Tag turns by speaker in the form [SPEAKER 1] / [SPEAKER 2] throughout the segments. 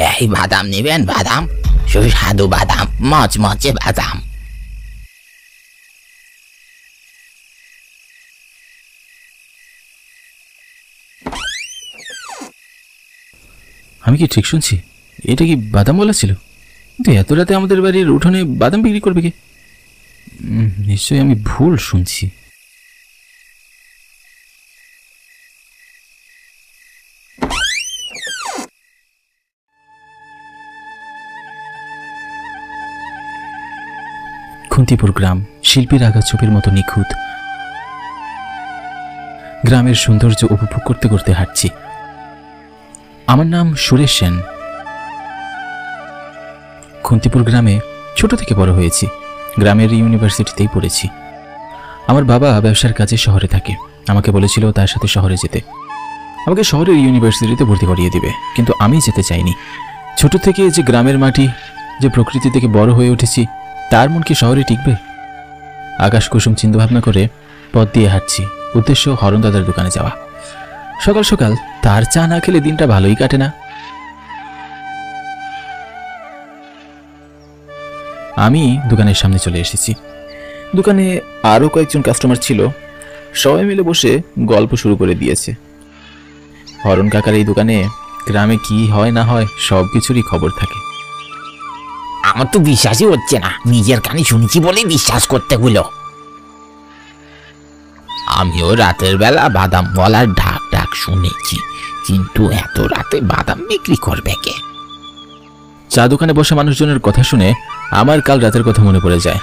[SPEAKER 1] এই বাদাম নেবেন? বাদাম, সুস্বাদু বাদাম, মচমচে বাদাম।
[SPEAKER 2] আমি কি ঠিক শুনছি? এটা কি বাদাম বলা ছিল? কিন্তু এত রাতে আমাদের বাড়ির উঠোনে বাদাম বিক্রি করবে কে? নিশ্চয়ই আমি ভুল শুনছি। খুন্তিপুর গ্রাম শিল্পীর আঁকা ছবির মতো নিখুঁত। গ্রামের সৌন্দর্য উপভোগ করতে করতে হাঁটছি। আমার নাম সুরেশ সেন। খুন্তিপুর গ্রামে ছোট থেকে বড় হয়েছি। গ্রামের ইউনিভার্সিটিতেই পড়েছি। আমার বাবা ব্যবসার কাজে শহরে থাকে। আমাকে বলেছিল তার সাথে শহরে যেতে। আমাকে শহরের ইউনিভার্সিটিতে ভর্তি করিয়ে দিবে, কিন্তু আমি যেতে চাইনি। ছোট থেকে যে গ্রামের মাটি, যে প্রকৃতি থেকে বড় হয়ে উঠেছি, তার মন কি শহরে টিকবে? আকাশ কুসুম চিন্তাভাবনা করে পথ দিয়ে হাঁটছি। উদ্দেশ্য হরণ দাদার দোকানে যাওয়া। সকাল সকাল তার চা না খেলে দিনটা ভালোই কাটে না। আমি দোকানের সামনে চলে এসেছি। দোকানে আরও কয়েকজন কাস্টমার ছিল। সবাই মিলে বসে গল্প শুরু করে দিয়েছে। হরণ কাকার এই দোকানে গ্রামে কি হয় না হয় সব কিছুরই খবর থাকে।
[SPEAKER 1] আমার তো বিশ্বাসই হচ্ছে না, নিজের কানে শুনেছি বলেই বিশ্বাস করতে হলো। আমিও রাতের বেলা বাদাম বলার ঢাক ঢাক শুনেছি, কিন্তু এত রাতে বাদাম বিক্রি করবে কে?
[SPEAKER 2] চা দোকানে বসে মানুষজনের কথা শুনে আমার কাল রাতের কথা মনে পড়ে যায়।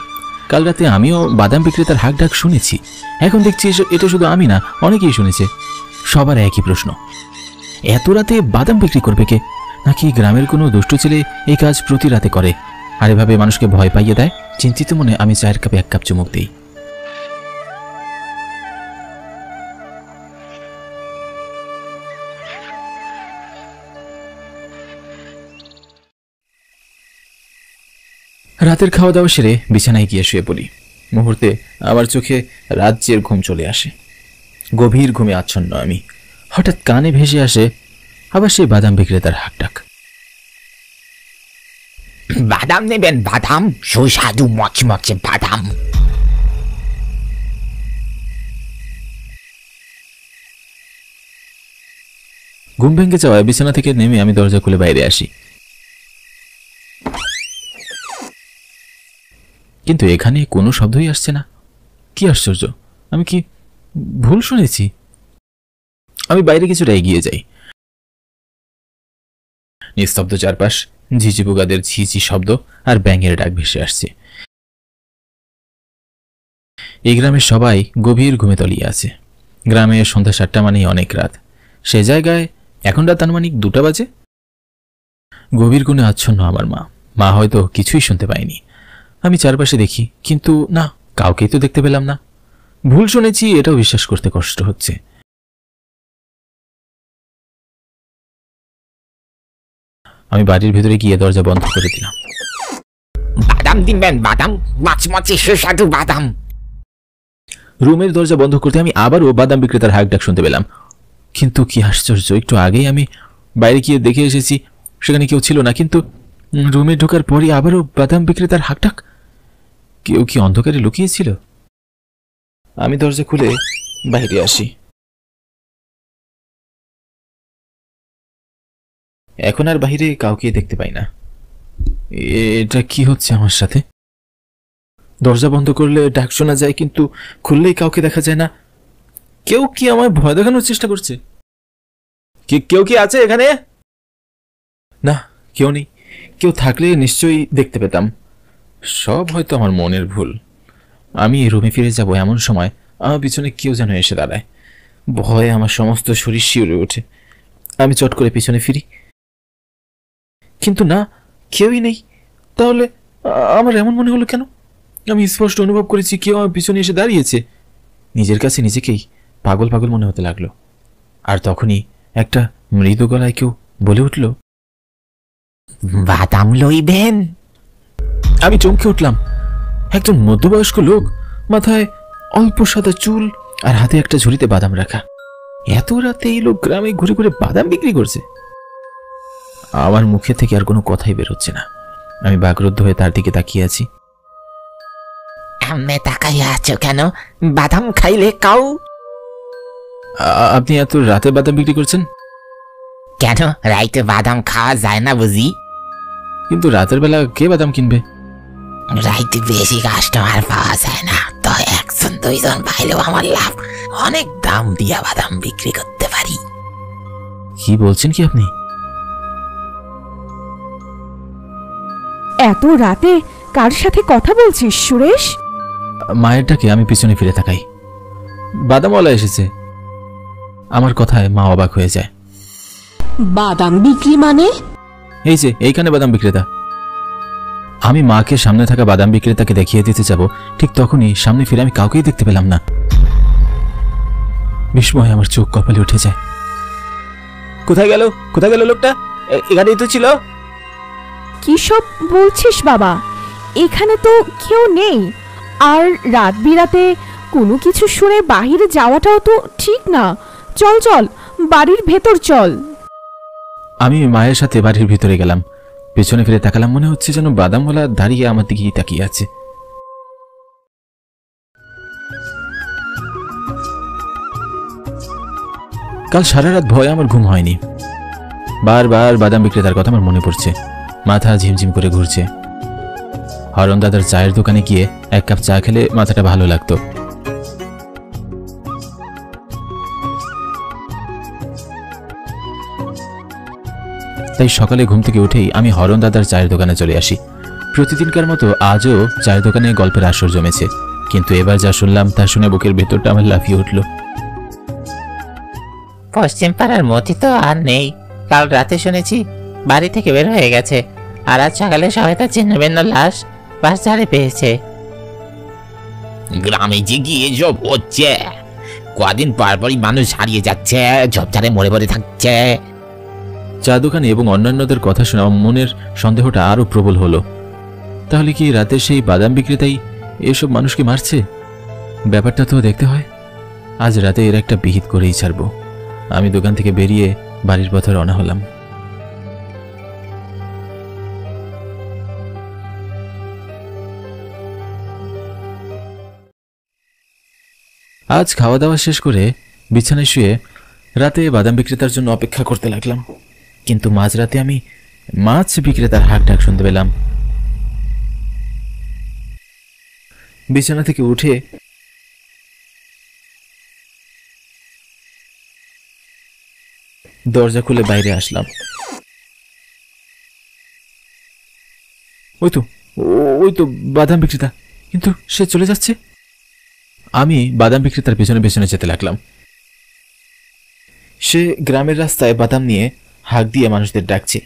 [SPEAKER 2] কাল রাতে আমিও বাদাম বিক্রেতার হাক ডাক শুনেছি। এখন দেখছি এটা শুধু আমি না, অনেকেই শুনেছে। সবার একই প্রশ্ন, এত রাতে বাদাম বিক্রি করবে কে? নাকি গ্রামের কোনো দুষ্ট ছেলে এই কাজ প্রতি রাতে করে আর এভাবে মানুষকে ভয় পাইয়ে দেয়? চিন্তিত মনে আমি চায়ের কাপে এক কাপ চুমুক দিই। রাতের খাওয়া দাওয়া সেরে বিছানায় গিয়ে শুয়ে পড়ি। মুহূর্তে আমার চোখে রাজ্যের ঘুম চলে আসে। গভীর ঘুমে আচ্ছন্ন আমি। হঠাৎ কানে ভেসে আসে আবার সেই বাদাম বিক্রেতার হাক ডাক।
[SPEAKER 1] বাদাম নেবেন? বাদাম, সুস্বাদু মচমচে বাদাম।
[SPEAKER 2] ঘুম ভেঙে যাওয়ায় বিছানা থেকে নেমে আমি দরজা খুলে বাইরে আসি। কিন্তু এখানে কোনো শব্দই আসছে না। কি আশ্চর্য! আমি কি ভুল শুনেছি? আমি বাইরে কিছুটা এগিয়ে যাই। নিস্তব্ধ চারপাশ, ঝিঝি পোকাদের ঝিঝি শব্দ আর ব্যাঙের ডাক ভেসে আসছে। এই গ্রামের সবাই গভীর ঘুমে তলিয়ে আছে। গ্রামে সন্ধ্যা 7টা মানেই অনেক রাত। সে জায়গায় এখন রাত আনুমানিক 2টা বাজে। গভীর গুণে আচ্ছন্ন আমার মা। মা হয়তো কিছুই শুনতে পায়নি। আমি চারপাশে দেখি, কিন্তু না, কাউকেই তো দেখতে পেলাম না। ভুল শুনেছি এটাও বিশ্বাস করতে কষ্ট হচ্ছে। আমি বাড়ির ভেতরে গিয়ে দরজা বন্ধ করে দিলাম।
[SPEAKER 1] বাদাম দিবেন? বাদাম, মচমচে সুস্বাদু বাদাম।
[SPEAKER 2] রুমের দরজা বন্ধ করতে আমি আবারও বাদাম বিক্রেতার হাক ডাক শুনতে পেলাম। কিন্তু কি আশ্চর্য, একটু আগেই আমি বাইরে গিয়ে দেখে এসেছি সেখানে কেউ ছিল না, কিন্তু রুমে ঢোকার পরই আবারও বাদাম বিক্রেতার হাক ডাক। কেউ কি অন্ধকারে লুকিয়েছিল? আমি দরজা খুলে বাইরে আসি। এখন আর বাইরে কাউকে দেখতে পাই না। এটা কি হচ্ছে আমার সাথে? দরজা বন্ধ করলে ডাক শোনা যায়, কিন্তু খুললেই কাউকে দেখা যায় না। কেউ কি আমায় ভয় দেখানোর চেষ্টা করছে? কেউ কি আছে এখানে? না, কেউ নেই। কেউ থাকলে নিশ্চয়ই দেখতে পেতাম। সব হয়তো আমার মনের ভুল। আমি রুমে ফিরে যাব এমন সময় আমার পিছনে কেউ যেন এসে দাঁড়ায়। ভয়ে আমার সমস্ত শরীর শিউরে ওঠে। আমি চট করে পিছনে ফিরি, কিন্তু না, কেউই নেই। তাহলে আমার এমন মনে হলো কেন? আমি স্পষ্ট অনুভব করেছি কেউ আমার পিছনে এসে দাঁড়িয়েছে। নিজের কাছে নিজেকেই পাগল পাগল মনে হতে লাগলো। আর তখনই একটা মৃদু গলায় কেউ বলে উঠল,
[SPEAKER 1] বাদাম লইবেন?
[SPEAKER 2] আমি চমকে উঠলাম। একজন মধ্যবয়স্ক লোক, মাথায় অল্প সাদা চুল আর হাতে একটা ঝুড়িতে বাদাম রাখা। এত রাতে এই লোক গ্রামে ঘুরে ঘুরে বাদাম বিক্রি করছে। আমার মুখে থেকে আর কোনো কথাই বেরোচ্ছে না। আমি বাকরুদ্ধ হয়ে তার দিকে তাকিয়ে আছি।
[SPEAKER 1] এমনি তাকাইয়া আছো কেন? বাদাম খাইলে কাউ?
[SPEAKER 2] আপনি এত রাতে বাদাম বিক্রি করছেন
[SPEAKER 1] কেন, রাইতে বাদাম খাওয়া যায় না বুঝি?
[SPEAKER 2] কিন্তু রাতের বেলা কে বাদাম কিনবে?
[SPEAKER 1] রাইতে বেশি কাস্টমার পাওয়া যায় না, তো 1-2জন পাইলেও আমার লাভ। অনেক দাম দিয়া বাদাম বিক্রি করতে পারি।
[SPEAKER 2] কি বলছেন কি আপনি?
[SPEAKER 3] এত রাতে কার সাথে কথা বলছিস সুরেশ?
[SPEAKER 2] মায়ের ডাকে আমি পিছনে ফিরে তাকাই। বাদামওয়ালা এসেছে। আমার কথায় মা অবাক হয়ে যায়।
[SPEAKER 3] বাদাম বিক্রি মানে?
[SPEAKER 2] এই যে এইখানে বাদাম বিক্রেতা। আমি মাকে সামনে থাকা বাদাম বিক্রেতাকে দেখিয়ে দিতে যাব, ঠিক তখনই সামনে ফিরে আমি কাউকেই দেখতে পেলাম না। বিস্ময়ে আমার চোখ কপালে উঠে যায়। কোথায় গেল লোকটা? এখানেই তো ছিল।
[SPEAKER 3] কি সব বলছিস বাবা? এখানে তো কেউ নেই। আর রাত বিরাতে কোনো কিছু শুনে বাহিরে যাওয়াটাও তো ঠিক না। চল চল, বাড়ির ভেতর চল।
[SPEAKER 2] আমি মায়ের সাথে বাড়ির ভিতরে গেলাম। পেছনে ফিরে তাকালাম, মনে হচ্ছে যেন বাদামওয়ালা দাঁড়িয়ে আমার দিকেই তাকিয়ে আছে। কাল সারা রাত ভয়ে আমার ঘুম হয়নি। বারবার বাদাম বিক্রেতার কথা আমার মনে পড়ছে। মাথা ঝিমঝিম করে ঘুরছে। হরণ দাদার চায়ের দোকানে গিয়ে 1 কাপ চা খেলে মাথাটা ভালো লাগতো। তাই সকালে ঘুম থেকে উঠেই আমি হরণ দাদার চায়ের দোকানে চলে আসি। প্রতিদিনকার মতো আজও চায়ের দোকানে গল্পের আসর জমেছে, কিন্তু এবার যা শুনলাম তা শুনে বুকের ভেতরটা আমার লাফিয়ে উঠল।
[SPEAKER 1] পশ্চিম পাড়ার মতি তো আর নেই। কাল রাতে শুনেছি বাড়ি থেকে বের হয়ে গেছে, আর আজ সকালে সবাই তার ছিন্ন ভিন্ন লাশ বাসঝাড়ে পেয়েছে। গ্রামে যে গিয়ে সব হচ্ছে, কদিন পরপরই মানুষ হারিয়ে যাচ্ছে, ঝোপঝাড়ে মরে পড়ে থাকছে।
[SPEAKER 2] চা দোকানে এবং অন্যান্যদের কথা শুনে আমার মনের সন্দেহটা আরো প্রবল হলো। তাহলে কি রাতে সেই বাদাম বিক্রেতাই এসব মানুষকে মারছে? ব্যাপারটা তো দেখতে হয়। আজ রাতে এর একটা বিহিত করেই ছাড়বো। আমি দোকান থেকে বেরিয়ে বাড়ির পথে রওনা হলাম। আজ খাওয়া দাওয়া শেষ করে বিছানায় শুয়ে রাতে বাদাম বিক্রেতার জন্য অপেক্ষা করতে লাগলাম। কিন্তু মাঝরাতে আমি মাছ বিক্রেতার হাক ডাক শুনতে পেলাম। বিছানা থেকে উঠে দরজা খুলে বাইরে আসলাম। ওই তো বাদাম বিক্রেতা, কিন্তু সে চলে যাচ্ছে। আমি বাদাম বিক্রেতার পেছনে পেছনে যেতে লাগলাম। সে গ্রামের রাস্তায় বাদাম নিয়ে হাঁক দিয়ে মানুষদের ডাকছে।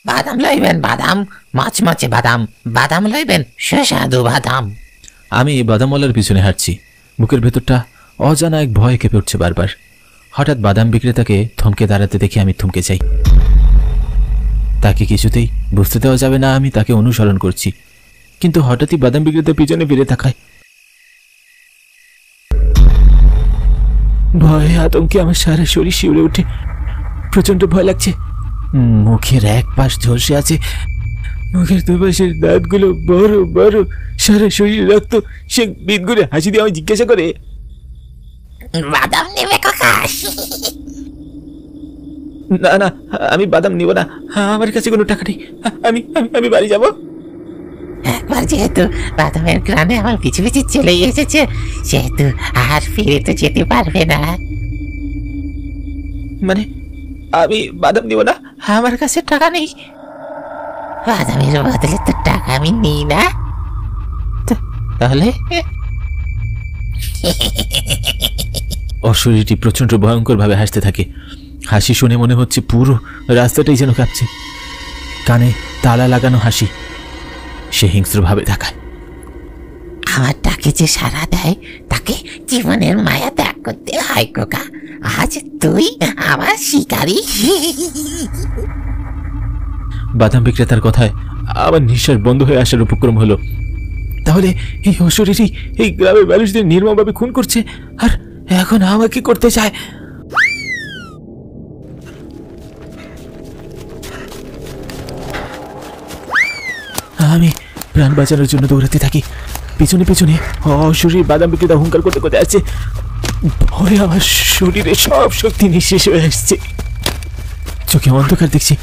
[SPEAKER 1] বাদাম লইবেন বাদাম, মাছ মাছে বাদাম, বাদাম লইবেন সুস্বাদু বাদাম।
[SPEAKER 2] আমি বাদামওয়ালার পিছনে হাঁটছি। বুকের ভেতরটা অজানা এক ভয় কেঁপে উঠছে বারবার। হঠাৎ বাদাম বিক্রেতাকে থমকে দাঁড়াতে দেখে আমি থমকে যাই। তাকে কিছুতেই বুঝতে দেওয়া যাবে না আমি তাকে অনুসরণ করছি। কিন্তু হঠাৎই বাদাম বিক্রেতা পিছনে ফিরে তাকায়। ভয়ে আতঙ্কে আমার সারা শরীর শিউরে উঠে। প্রচন্ড ভয় লাগছে। মুখের এক পাশ ঝলসে আছে, মুখের দুপাশের দাঁতগুলো বড় বড়, সারা শরীর রক্ত। সে বিদ করে হাসি দিয়ে আমি জিজ্ঞাসা করে,
[SPEAKER 1] বাদাম নেবে কাকা?
[SPEAKER 2] না না, আমি বাদাম নিব না, আমার কাছে কোনো টাকা নেই। আমি আমি বাড়ি যাব।
[SPEAKER 1] একবার যেহেতু বাদামের গ্রামে আমার পিছু পিছু চলে এসেছে, সেহেতু আর ফিরে তো যেতে পারবে না।
[SPEAKER 2] মানে আমি বাদাম নিব না, আমার কাছে টাকা নেই।
[SPEAKER 1] বাদামের বদলে তো টাকা আমি নিই না।
[SPEAKER 2] তাহলে অশরীরটি প্রচন্ড ভয়ঙ্কর ভাবে হাসতে থাকে। হাসি শুনে মনে হচ্ছে পুরো রাস্তাটাই যেন কাঁপছে। কানে তালা লাগানো হাসি। সে হিংস্র ভাবে দেখায়।
[SPEAKER 1] আমার ডাকে যে সাড়া দেয় তাকে জীবনের মায়া ত্যাগ করতে হয় কোকা। আজ তুই আমার শিকারী।
[SPEAKER 2] বাদাম বিক্রেতার কথায় আমার নিঃশ্বাস বন্ধ হয়ে আসার উপক্রম হলো। তাহলে এই অশরীরই এই গ্রামের মানুষদের নির্মমভাবে খুন করছে, আর এখন আমাকে করতে চায়। আমি প্রাণ বাঁচানোর জন্য দৌড়াতে থাকি। পিছনে পিছনে অশরীর বাদাম বিক্রেতা হুঙ্কার করতে করতে আসছে। ভয়ে আমার শরীরে সব শক্তি নিঃশেষ হয়ে আসছে। চোখে অন্ধকার দেখছি।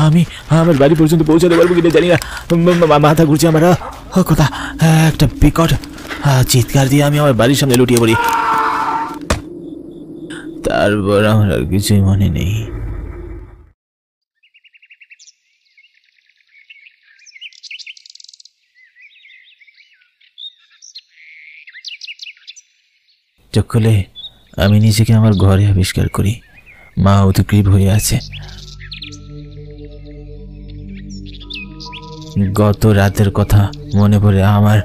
[SPEAKER 2] আমি আমার বাড়ি পর্যন্ত পৌঁছাতে পারবো কিনা জানি না। মাথা ঘুরছে আমার। কথা একটা বিকট চিৎকার দিয়ে আমি আমার বাড়ির সামনে লুটিয়ে পড়ি। তারপর আমার আর কিছুই মনে নেই। চোখ খুলে আমি নিজেকে আমার ঘরে আবিষ্কার করি। মা উদ্গ্রীব হয়ে আছে। গত রাতের কথা মনে পড়ে আমার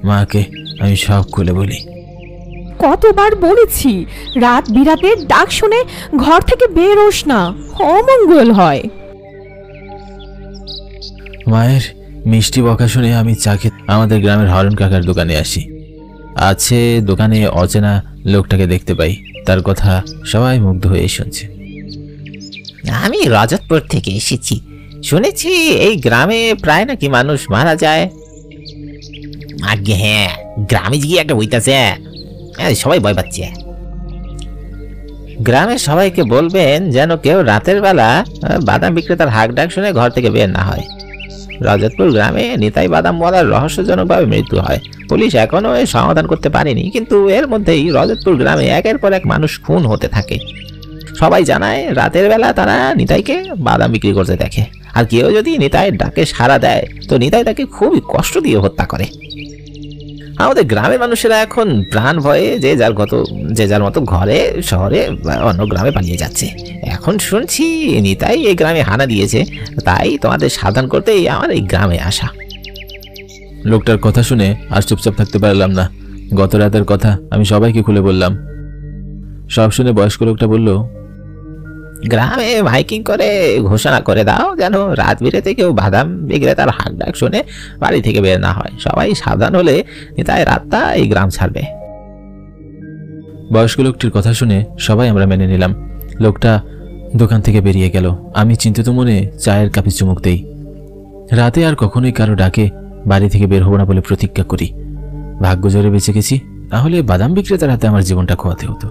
[SPEAKER 2] মাকে আমি সব খুলে বলি।
[SPEAKER 3] কতবার বলেছি রাত বিরাতে ডাক শুনে ঘর থেকে বের হোস না, অমঙ্গল হয়।
[SPEAKER 2] মায়ের মিষ্টি বকা শুনে আমি চা খেতে আমাদের গ্রামের হরণ কাকার দোকানে আসি। আছে দোকানে অচেনা লোকটাকে দেখতে পাই। তার কথা সবাই মুগ্ধ হয়ে শুনছে।
[SPEAKER 1] আমি রজতপুর থেকে এসেছি, শুনেছি এই গ্রামে প্রায় নাকি মানুষ মারা যায়। আগে হ্যাঁ, গ্রামে গিয়ে একটা বইতাছে, সবাই ভয় পাচ্ছে। গ্রামের সবাইকে বলবেন যেন কেউ রাতের বেলা বাদাম বিক্রেতার হাঁক ডাক শুনে ঘর থেকে বের না হয়। রজতপুর গ্রামে নিতাই বাদাম বলার রহস্যজনকভাবে মৃত্যু হয়। পুলিশ এখনো এর সমাধান করতে পারেনি, কিন্তু এর মধ্যেই রজতপুর গ্রামে একের পর এক মানুষ খুন হতে থাকে। সবাই জানায় রাতের বেলা তারা নিতাইকে বাদাম বিক্রি করতে দেখে, আর কেউ যদি নিতাইয়ের ডাকে সাড়া দেয় তো নিতাই তাকে খুবই কষ্ট দিয়ে হত্যা করে। আমাদের গ্রামের মানুষেরা এখন প্রাণ ভয়ে যে যার মতো ঘরে শহরে অন্য গ্রামে পালিয়ে যাচ্ছে। এখন শুনছি নিতাই এই গ্রামে হানা দিয়েছে, তাই তোমাদের সাবধান করতেই আমার এই গ্রামে আসা।
[SPEAKER 2] লোকটার কথা শুনে আর চুপচাপ থাকতে পারলাম না। গত রাতের কথা আমি সবাইকে খুলে বললাম। সব শুনে বয়স্ক লোকটা বলল,
[SPEAKER 1] গ্রামে মাইকিং করে ঘোষণা করে দাও যেন রাত বিরেতে কেউ বাদাম বিক্রেতার হাঁক ডাক শুনে বাড়ি থেকে বের না হয়। সবাই সাবধান হলে নিতাই রাতটা এই গ্রাম ছাড়বে।
[SPEAKER 2] বয়স্ক লোকটির কথা শুনে সবাই আমরা মেনে নিলাম। লোকটা দোকান থেকে বেরিয়ে গেল। আমি চিন্তিত মনে চায়ের কাপে চুমুক দেই। রাতে আর কখনোই কারো ডাকে বাড়ি থেকে বের হবো না বলে প্রতিজ্ঞা করি। ভাগ্য জোরে বেঁচে গেছি, নাহলে বাদাম বিক্রেতার হাতে আমার জীবনটা খোয়াতে হতো।